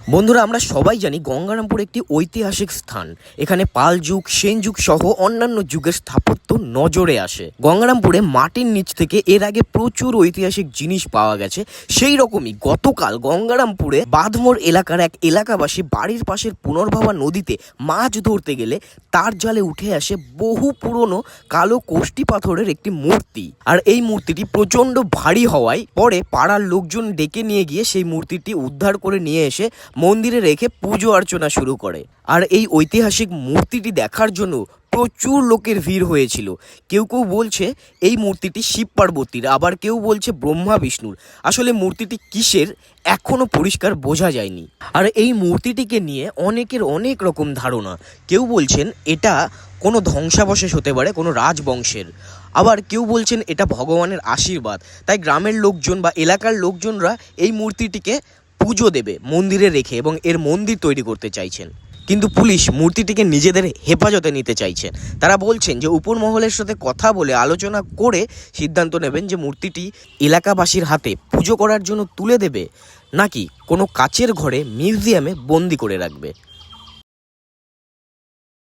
বন্ধুরা, আমরা সবাই জানি গঙ্গারামপুর একটি ঐতিহাসিক স্থান। এখানে পাল যুগ, সেন যুগ সহ অন্যান্য যুগের স্থাপত্য নজরে আসে। গঙ্গারামপুরে মাটির নিচ থেকে এর আগে প্রচুর ঐতিহাসিক জিনিস পাওয়া গেছে। সেই রকমই গতকাল গঙ্গারামপুরে বাঁধমোড় এলাকার এক এলাকাবাসী বাড়ির পাশের পুনর্ভবা নদীতে মাছ ধরতে গেলে তার জালে উঠে আসে বহু পুরনো কালো কোষ্টি পাথরের একটি মূর্তি। আর এই মূর্তিটি প্রচণ্ড ভারী হওয়ায় পরে পাড়ার লোকজন ডেকে নিয়ে গিয়ে সেই মূর্তিটি উদ্ধার করে নিয়ে এসে মন্দিরে রেখে পুজো অর্চনা শুরু করে। আর এই ঐতিহাসিক মূর্তিটি দেখার জন্য প্রচুর লোকের ভিড় হয়েছিল। কেউ কেউ বলছে এই মূর্তিটি শিব পার্বতীর, আবার কেউ বলছে ব্রহ্মা বিষ্ণুর। আসলে মূর্তিটি কিসের এখনো পরিষ্কার বোঝা যায়নি। আর এই মূর্তিটিকে নিয়ে অনেকের অনেক রকম ধারণা। কেউ বলছেন এটা কোনো ধ্বংসাবশেষ হতে পারে, কোনো রাজবংশের। আবার কেউ বলছেন এটা ভগবানের আশীর্বাদ, তাই গ্রামের লোকজন বা এলাকার লোকজনরা এই মূর্তিটিকে পুজো দেবে মন্দিরে রেখে এবং এর মন্দির তৈরি করতে চাইছেন। কিন্তু পুলিশ মূর্তিটিকে নিজেদের হেফাজতে নিতে চাইছেন। তারা বলছেন যে উপর মহলের সাথে কথা বলে আলোচনা করে সিদ্ধান্ত নেবেন যে মূর্তিটি এলাকাবাসীর হাতে পুজো করার জন্য তুলে দেবে নাকি কোনো কাচের ঘরে মিউজিয়ামে বন্দি করে রাখবে।